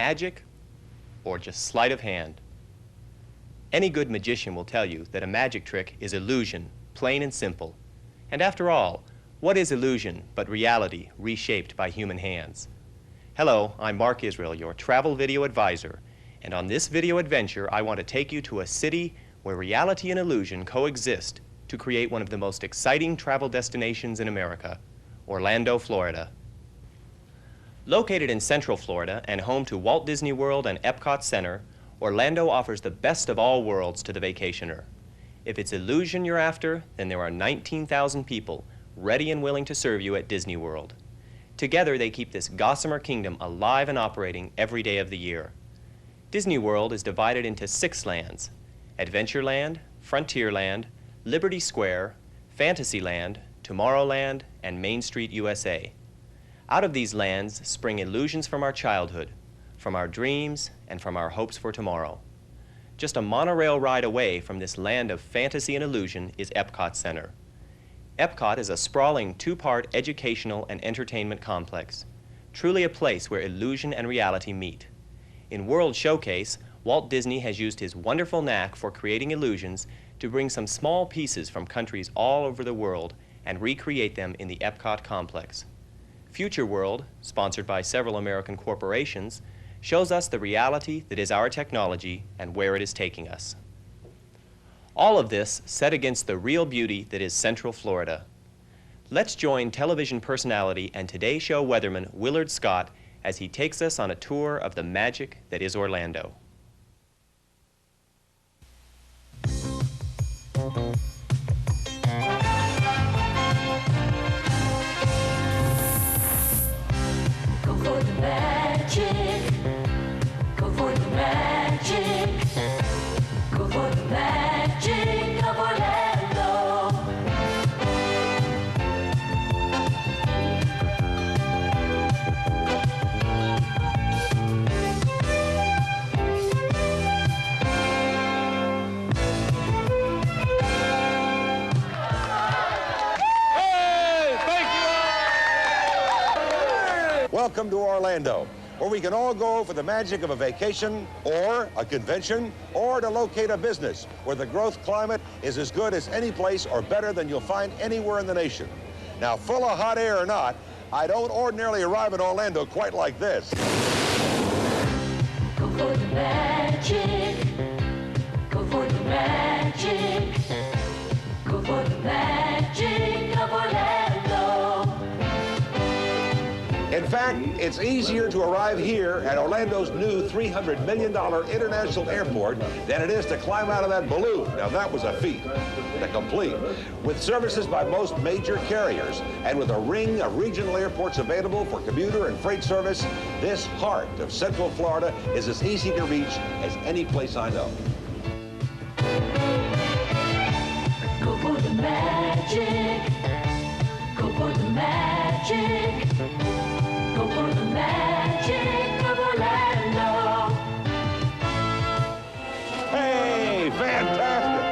magic or just sleight of hand? Any good magician will tell you that a magic trick is illusion, plain and simple. And after all, what is illusion but reality reshaped by human hands? Hello, I'm Mark Israel, your travel video advisor, and on this video adventure I want to take you to a city where reality and illusion coexist to create one of the most exciting travel destinations in America, Orlando, Florida. Located in Central Florida and home to Walt Disney World and Epcot Center, Orlando offers the best of all worlds to the vacationer. If it's illusion you're after, then there are 19,000 people ready and willing to serve you at Disney World. Together they keep this gossamer kingdom alive and operating every day of the year. Disney World is divided into 6 lands: Adventureland, Frontierland, Liberty Square, Fantasyland, Tomorrowland, and Main Street USA. Out of these lands spring illusions from our childhood, from our dreams, and from our hopes for tomorrow. Just a monorail ride away from this land of fantasy and illusion is Epcot Center. Epcot is a sprawling 2-part educational and entertainment complex, truly a place where illusion and reality meet. In World Showcase, Walt Disney has used his wonderful knack for creating illusions to bring some small pieces from countries all over the world and recreate them in the Epcot complex. Future World, sponsored by several American corporations, shows us the reality that is our technology and where it is taking us. All of this set against the real beauty that is Central Florida. Let's join television personality and Today Show weatherman Willard Scott as he takes us on a tour of the magic that is Orlando. Go for the magic. Go for the magic. Go for the magic of Orlando. Welcome to Orlando, where we can all go for the magic of a vacation or a convention or to locate a business where the growth climate is as good as any place or better than you'll find anywhere in the nation. Now, full of hot air or not, I don't ordinarily arrive in Orlando quite like this. Go for the magic. Go for the magic. Go for the magic of Orlando. In fact, it's easier to arrive here at Orlando's new $300 million international airport than it is to climb out of that balloon. Now, that was a feat to complete. With services by most major carriers and with a ring of regional airports available for commuter and freight service, this heart of Central Florida is as easy to reach as any place I know. Go for the magic. Go for the magic. Go for the magic of Orlando. Hey, fantastic!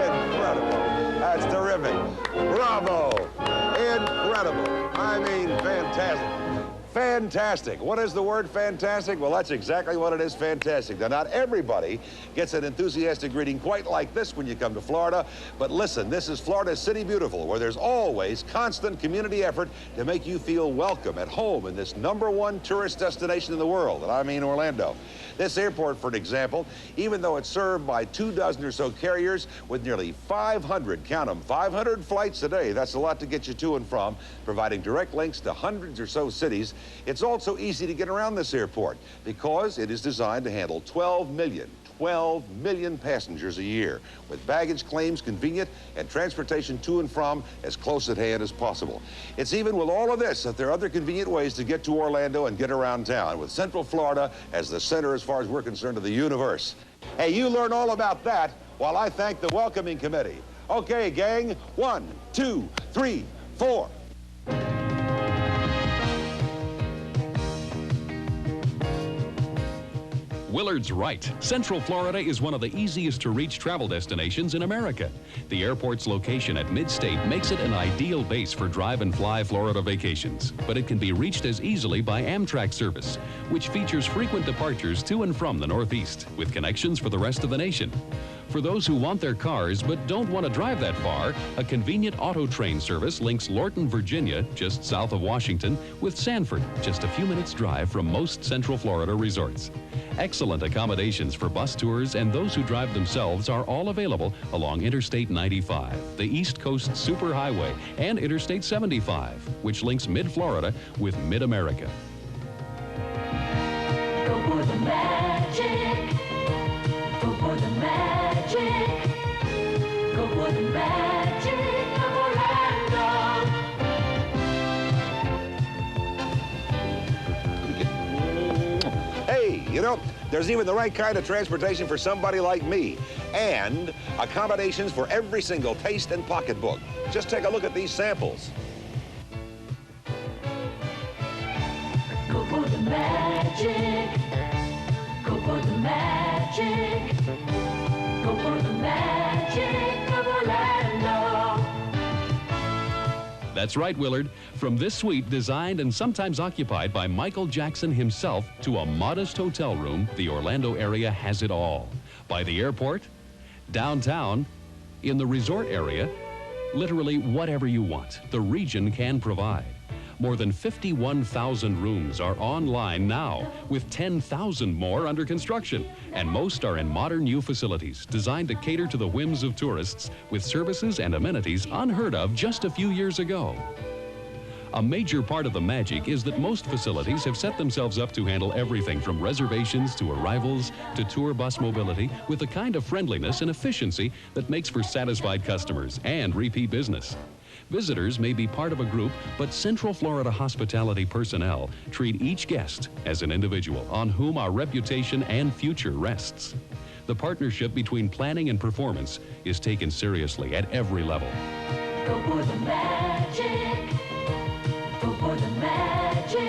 Incredible. That's terrific. Bravo. Incredible. I mean, fantastic. Fantastic. What is the word fantastic? Well, that's exactly what it is, fantastic. Now, not everybody gets an enthusiastic greeting quite like this when you come to Florida, but listen, this is Florida's City Beautiful, where there's always constant community effort to make you feel welcome at home in this #1 tourist destination in the world, and I mean Orlando. This airport, for an example, even though it's served by 24 or so carriers with nearly 500, count them, 500 flights a day, that's a lot to get you to and from, providing direct links to hundreds or so cities, it's also easy to get around this airport because it is designed to handle 12 million passengers a year, with baggage claims convenient and transportation to and from as close at hand as possible. It's even with all of this that there are other convenient ways to get to Orlando and get around town, with Central Florida as the center, as far as we're concerned, of the universe. Hey, you learn all about that while I thank the welcoming committee. Okay, gang, 1, 2, 3, 4. Willard's right. Central Florida is one of the easiest to reach travel destinations in America. The airport's location at Mid-State makes it an ideal base for drive and fly Florida vacations, but it can be reached as easily by Amtrak service, which features frequent departures to and from the Northeast, with connections for the rest of the nation. For those who want their cars but don't want to drive that far, a convenient auto train service links Lorton, Virginia, just south of Washington, with Sanford, just a few minutes drive from most Central Florida resorts. Excellent accommodations for bus tours and those who drive themselves are all available along Interstate 95, the East Coast Superhighway, and Interstate 75, which links Mid-Florida with Mid-America. Go for the magic. Go for the magic. Go for the magic of Orlando. Hey, you know, there's even the right kind of transportation for somebody like me. And accommodations for every single taste and pocketbook. Just take a look at these samples. Go for the magic. Go for the magic. Go for the magic of Orlando. That's right, Willard. From this suite, designed and sometimes occupied by Michael Jackson himself, to a modest hotel room, the Orlando area has it all. By the airport, downtown, in the resort area, literally whatever you want, the region can provide. More than 51,000 rooms are online now, with 10,000 more under construction. And most are in modern new facilities designed to cater to the whims of tourists with services and amenities unheard of just a few years ago. A major part of the magic is that most facilities have set themselves up to handle everything from reservations to arrivals to tour bus mobility with the kind of friendliness and efficiency that makes for satisfied customers and repeat business. Visitors may be part of a group, but Central Florida hospitality personnel treat each guest as an individual on whom our reputation and future rests. The partnership between planning and performance is taken seriously at every level. Go for the magic. Go for the magic.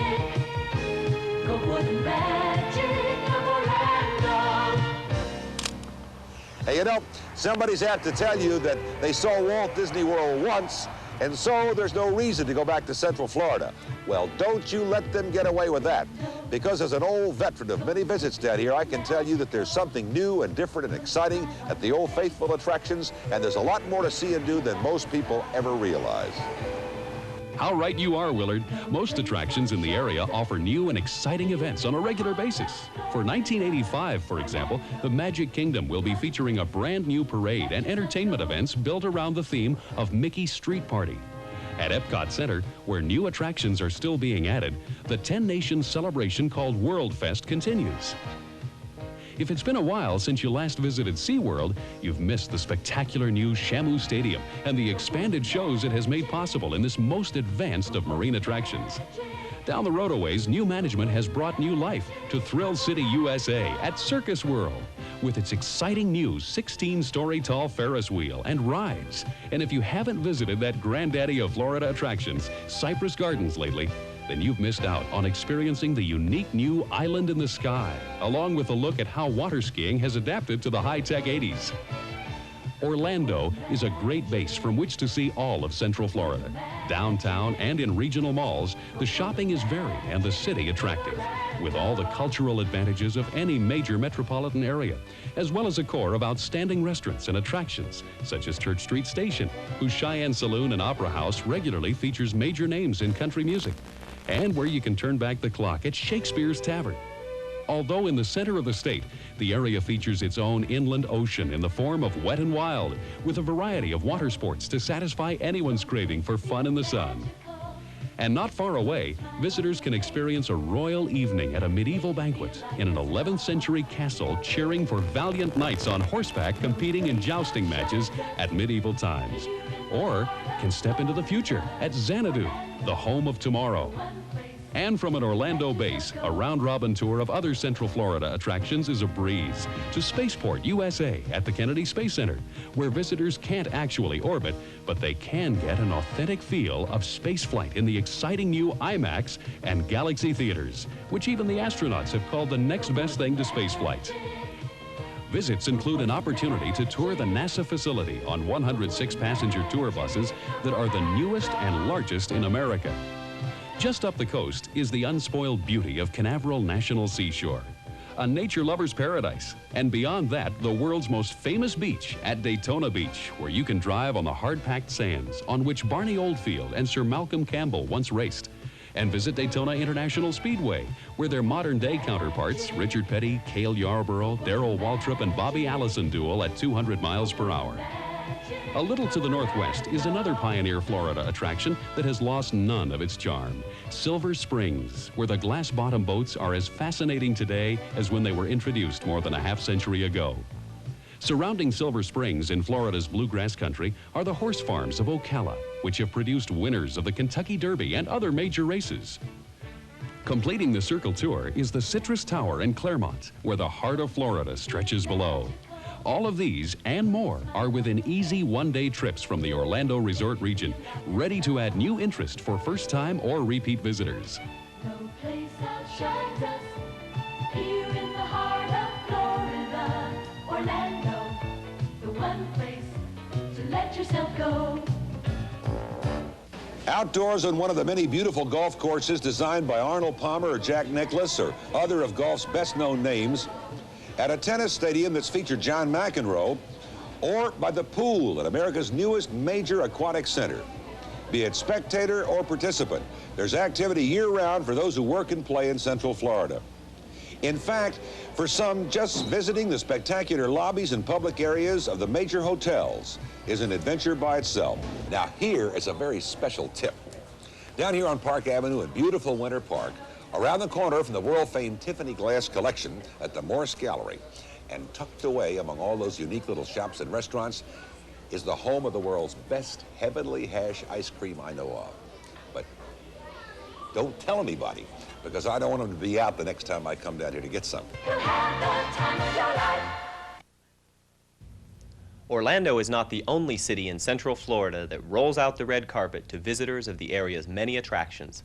Go for the magic of Orlando. Hey, you know, somebody's apt to tell you that they saw Walt Disney World once, and so there's no reason to go back to Central Florida. Well, don't you let them get away with that. Because as an old veteran of many visits down here, I can tell you that there's something new and different and exciting at the Old Faithful attractions, and there's a lot more to see and do than most people ever realize. How right you are, Willard. Most attractions in the area offer new and exciting events on a regular basis. For 1985, for example, the Magic Kingdom will be featuring a brand new parade and entertainment events built around the theme of Mickey's Street Party. At Epcot Center, where new attractions are still being added, the 10 Nations celebration called World Fest continues. If it's been a while since you last visited SeaWorld, you've missed the spectacular new Shamu Stadium and the expanded shows it has made possible in this most advanced of marine attractions. Down the road a ways, new management has brought new life to Thrill City, USA at Circus World with its exciting new 16-story tall Ferris wheel and rides. And if you haven't visited that granddaddy of Florida attractions, Cypress Gardens, lately, then you've missed out on experiencing the unique new Island in the Sky, along with a look at how water skiing has adapted to the high-tech 80s. Orlando is a great base from which to see all of Central Florida. Downtown and in regional malls, the shopping is varied and the city attractive, with all the cultural advantages of any major metropolitan area, as well as a core of outstanding restaurants and attractions, such as Church Street Station, whose Cheyenne Saloon and Opera House regularly features major names in country music, and where you can turn back the clock at Shakespeare's Tavern. Although in the center of the state, the area features its own inland ocean in the form of Wet and Wild, with a variety of water sports to satisfy anyone's craving for fun in the sun. And not far away, visitors can experience a royal evening at a medieval banquet in an 11th century castle cheering for valiant knights on horseback competing in jousting matches at medieval times. Or can step into the future at Xanadu, the home of tomorrow. And from an Orlando base, a round-robin tour of other Central Florida attractions is a breeze to Spaceport, USA at the Kennedy Space Center, where visitors can't actually orbit, but they can get an authentic feel of spaceflight in the exciting new IMAX and Galaxy theaters, which even the astronauts have called the next best thing to spaceflight. Visits include an opportunity to tour the NASA facility on 106 passenger tour buses that are the newest and largest in America. Just up the coast is the unspoiled beauty of Canaveral National Seashore, a nature lover's paradise. And beyond that, the world's most famous beach at Daytona Beach, where you can drive on the hard-packed sands on which Barney Oldfield and Sir Malcolm Campbell once raced. And visit Daytona International Speedway, where their modern-day counterparts, Richard Petty, Cale Yarborough, Darrell Waltrip, and Bobby Allison duel at 200 miles per hour. A little to the northwest is another Pioneer, Florida attraction that has lost none of its charm. Silver Springs, where the glass-bottom boats are as fascinating today as when they were introduced more than a half-century ago. Surrounding Silver Springs in Florida's bluegrass country are the horse farms of Ocala, which have produced winners of the Kentucky Derby and other major races. Completing the Circle Tour is the Citrus Tower in Claremont, where the heart of Florida stretches below. All of these and more are within easy one-day trips from the Orlando Resort region, ready to add new interest for first-time or repeat visitors. No place outshines us here in the heart of Florida, Orlando, the one place to let yourself go. Outdoors on one of the many beautiful golf courses designed by Arnold Palmer or Jack Nicklaus or other of golf's best-known names, at a tennis stadium that's featured John McEnroe, or by the pool at America's newest major aquatic center. Be it spectator or participant, there's activity year-round for those who work and play in Central Florida. In fact, for some, just visiting the spectacular lobbies and public areas of the major hotels is an adventure by itself. Now, here is a very special tip. Down here on Park Avenue in beautiful Winter Park, around the corner from the world-famed Tiffany Glass Collection at the Morse Gallery, and tucked away among all those unique little shops and restaurants, is the home of the world's best Heavenly Hash ice cream I know of. But don't tell anybody, because I don't want them to be out the next time I come down here to get some. You'll have the time of your life. Orlando is not the only city in Central Florida that rolls out the red carpet to visitors of the area's many attractions.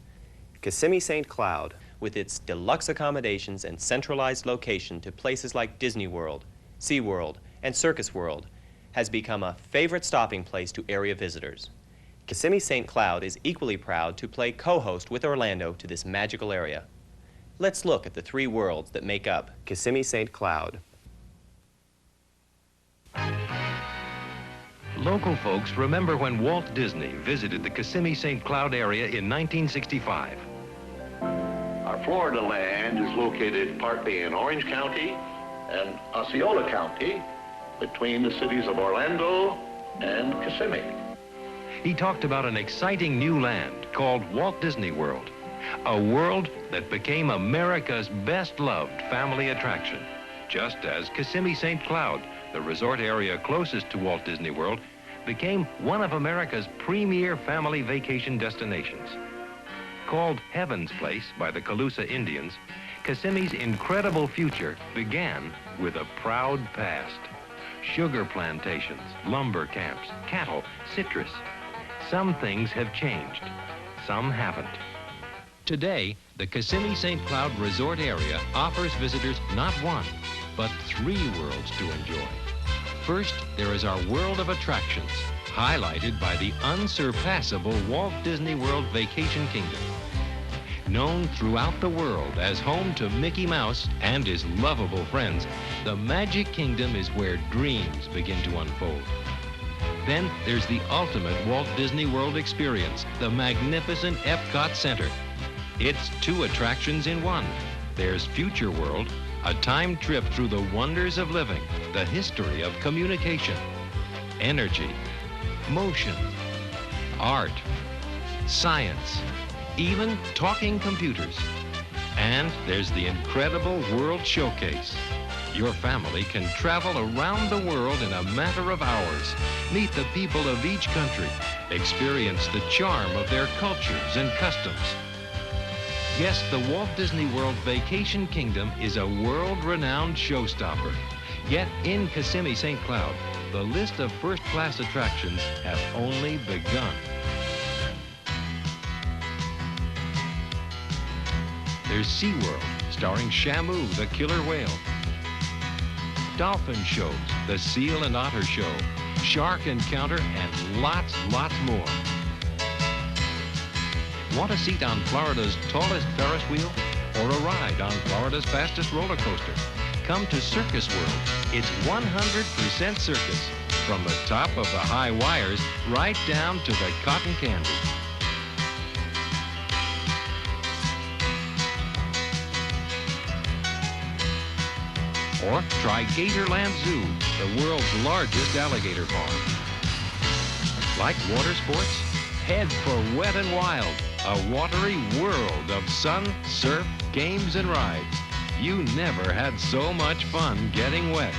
Kissimmee St. Cloud, with its deluxe accommodations and centralized location to places like Disney World, SeaWorld, and Circus World, has become a favorite stopping place to area visitors. Kissimmee St. Cloud is equally proud to play co-host with Orlando to this magical area. Let's look at the three worlds that make up Kissimmee St. Cloud. Local folks remember when Walt Disney visited the Kissimmee St. Cloud area in 1965. Our Florida land is located partly in Orange County and Osceola County, between the cities of Orlando and Kissimmee. He talked about an exciting new land called Walt Disney World, a world that became America's best-loved family attraction, just as Kissimmee St. Cloud, the resort area closest to Walt Disney World, became one of America's premier family vacation destinations. Called Heaven's Place by the Calusa Indians, Kissimmee's incredible future began with a proud past. Sugar plantations, lumber camps, cattle, citrus. Some things have changed, some haven't. Today, the Kissimmee St. Cloud Resort area offers visitors not one, but three worlds to enjoy. First, there is our world of attractions, highlighted by the unsurpassable Walt Disney World Vacation Kingdom. Known throughout the world as home to Mickey Mouse and his lovable friends, the Magic Kingdom is where dreams begin to unfold. Then there's the ultimate Walt Disney World experience, the magnificent Epcot Center. It's two attractions in one. There's Future World, a time trip through the wonders of living, the history of communication, energy, motion, art, science, even talking computers. And there's the incredible World Showcase. Your family can travel around the world in a matter of hours, meet the people of each country, experience the charm of their cultures and customs. Yes, the Walt Disney World Vacation Kingdom is a world-renowned showstopper. Yet in Kissimmee, St. Cloud, the list of first-class attractions have only begun. There's SeaWorld, starring Shamu, the killer whale. Dolphin shows, the Seal and Otter Show, Shark Encounter, and lots more. Want a seat on Florida's tallest Ferris wheel or a ride on Florida's fastest roller coaster? Come to Circus World. It's 100% circus, from the top of the high wires right down to the cotton candy. Or try Gatorland Zoo, the world's largest alligator farm. Like water sports? Head for Wet and Wild, a watery world of sun, surf, games, and rides. You never had so much fun getting wet.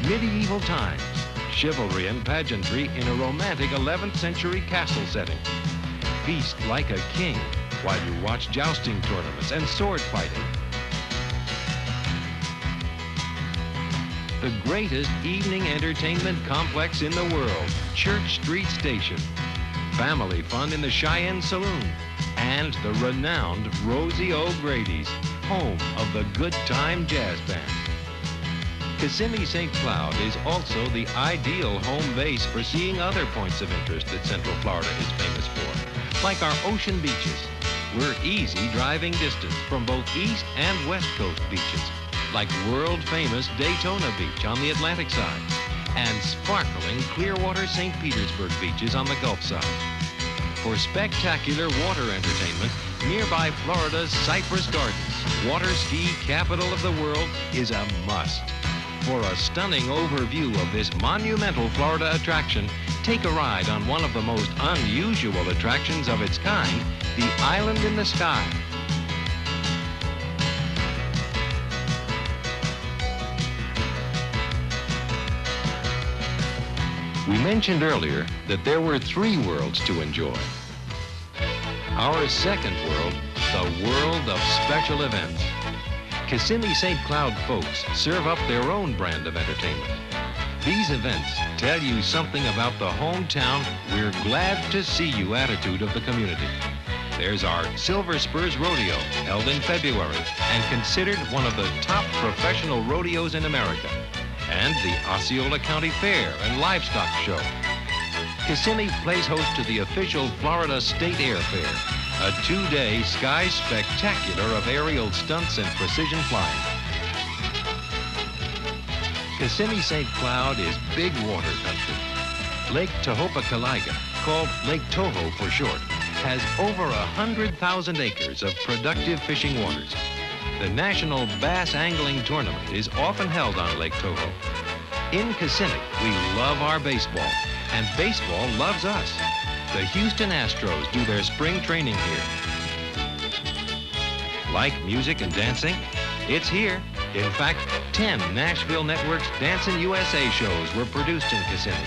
Medieval times, chivalry and pageantry in a romantic 11th century castle setting. Feast like a king while you watch jousting tournaments and sword fighting. The greatest evening entertainment complex in the world, Church Street Station. Family fun in the Cheyenne Saloon. And the renowned Rosie O'Grady's, home of the Good Time Jazz Band. Kissimmee St. Cloud is also the ideal home base for seeing other points of interest that Central Florida is famous for, like our ocean beaches. We're easy driving distance from both East and West Coast beaches, like world-famous Daytona Beach on the Atlantic side, and sparkling Clearwater St. Petersburg beaches on the Gulf side. For spectacular water entertainment, nearby Florida's Cypress Gardens, water ski capital of the world, is a must. For a stunning overview of this monumental Florida attraction, take a ride on one of the most unusual attractions of its kind, the Island in the Sky. We mentioned earlier that there were 3 worlds to enjoy. Our second world, the world of special events. Kissimmee St. Cloud folks serve up their own brand of entertainment. These events tell you something about the hometown, we're glad to see you attitude of the community. There's our Silver Spurs Rodeo, held in February and considered one of the top professional rodeos in America. And the Osceola County Fair and Livestock Show. Kissimmee plays host to the official Florida State Air Fair, a 2-day sky spectacular of aerial stunts and precision flying. Kissimmee St. Cloud is big water country. Lake Tohopekaliga, called Lake Toho for short, has over 100,000 acres of productive fishing waters. The National Bass Angling Tournament is often held on Lake Toho. In Kissimmee, we love our baseball, and baseball loves us. The Houston Astros do their spring training here. Like music and dancing? It's here. In fact, 10 Nashville Network's Dancing USA shows were produced in Kissimmee.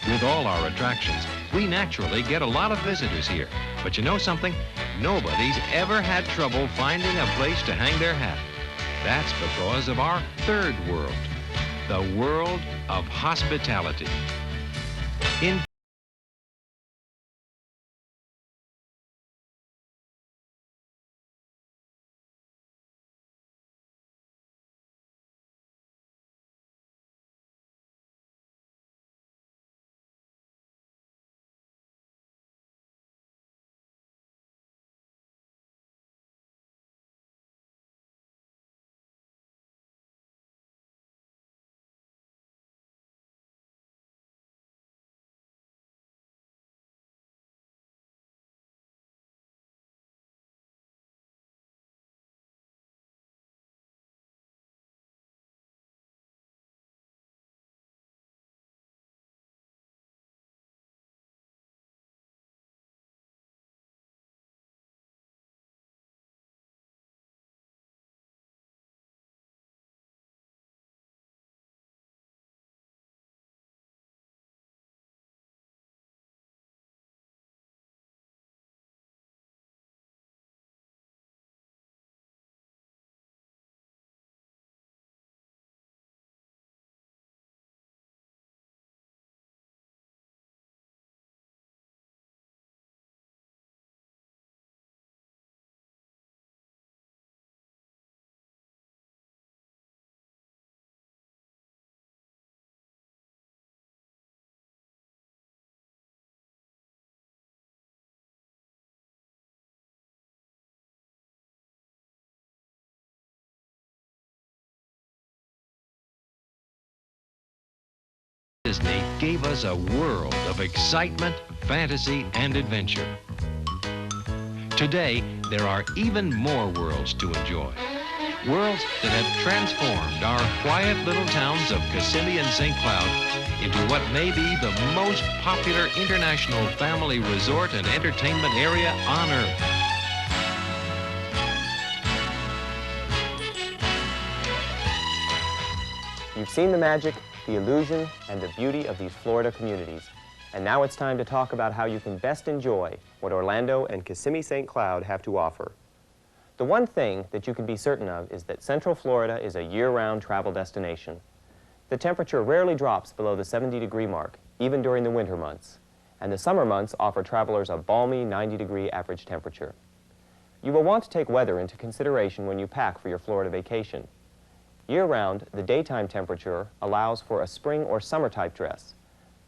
With all our attractions, we naturally get a lot of visitors here. But you know something? Nobody's ever had trouble finding a place to hang their hat. That's because of our third world, the world of hospitality. In Disney gave us a world of excitement, fantasy, and adventure. Today, there are even more worlds to enjoy. Worlds that have transformed our quiet little towns of Kissimmee and St. Cloud into what may be the most popular international family resort and entertainment area on Earth. You've seen the magic, the illusion, and the beauty of these Florida communities. And now it's time to talk about how you can best enjoy what Orlando and Kissimmee St. Cloud have to offer. The one thing that you can be certain of is that Central Florida is a year-round travel destination. The temperature rarely drops below the 70-degree mark, even during the winter months, and the summer months offer travelers a balmy 90-degree average temperature. You will want to take weather into consideration when you pack for your Florida vacation. Year-round, the daytime temperature allows for a spring or summer-type dress,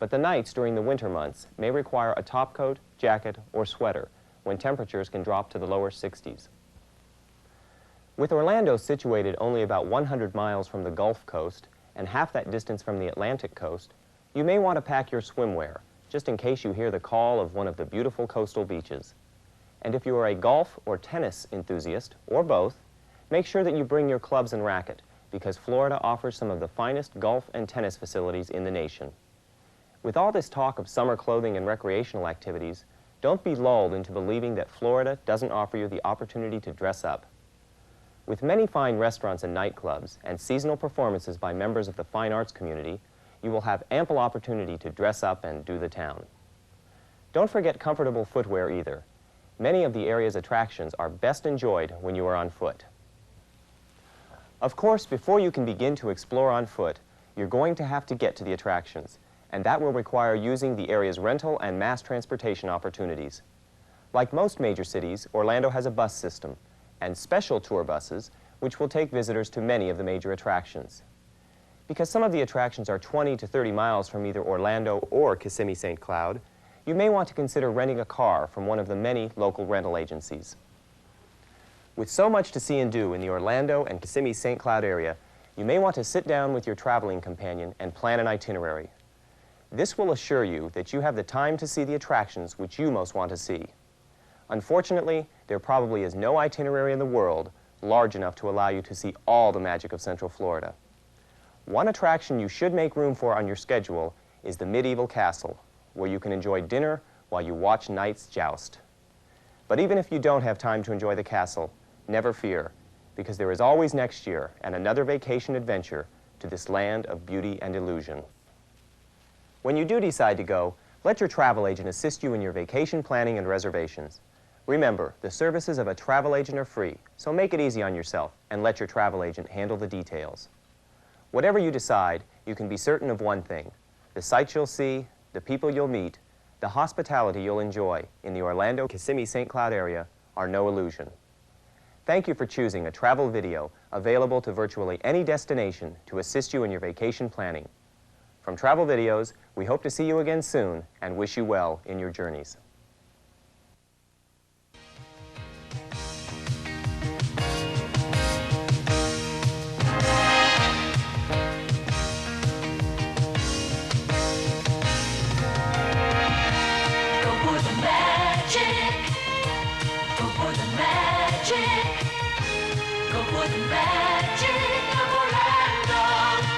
but the nights during the winter months may require a topcoat, jacket, or sweater when temperatures can drop to the lower 60s. With Orlando situated only about 100 miles from the Gulf Coast and half that distance from the Atlantic coast, you may want to pack your swimwear, just in case you hear the call of one of the beautiful coastal beaches. And if you are a golf or tennis enthusiast, or both, make sure that you bring your clubs and racket, because Florida offers some of the finest golf and tennis facilities in the nation. With all this talk of summer clothing and recreational activities, don't be lulled into believing that Florida doesn't offer you the opportunity to dress up. With many fine restaurants and nightclubs and seasonal performances by members of the fine arts community, you will have ample opportunity to dress up and do the town. Don't forget comfortable footwear either. Many of the area's attractions are best enjoyed when you are on foot. Of course, before you can begin to explore on foot, you're going to have to get to the attractions, and that will require using the area's rental and mass transportation opportunities. Like most major cities, Orlando has a bus system, and special tour buses, which will take visitors to many of the major attractions. Because some of the attractions are 20 to 30 miles from either Orlando or Kissimmee St. Cloud, you may want to consider renting a car from one of the many local rental agencies. With so much to see and do in the Orlando and Kissimmee St. Cloud area, you may want to sit down with your traveling companion and plan an itinerary. This will assure you that you have the time to see the attractions which you most want to see. Unfortunately, there probably is no itinerary in the world large enough to allow you to see all the magic of Central Florida. One attraction you should make room for on your schedule is the Medieval Castle, where you can enjoy dinner while you watch knights joust. But even if you don't have time to enjoy the castle, never fear, because there is always next year and another vacation adventure to this land of beauty and illusion. When you do decide to go, let your travel agent assist you in your vacation planning and reservations. Remember, the services of a travel agent are free, so make it easy on yourself and let your travel agent handle the details. Whatever you decide, you can be certain of one thing: the sights you'll see, the people you'll meet, the hospitality you'll enjoy in the Orlando, Kissimmee, St. Cloud area are no illusion. Thank you for choosing a travel video available to virtually any destination to assist you in your vacation planning. From Travel Videos, we hope to see you again soon and wish you well in your journeys. Go for the magic of Orlando.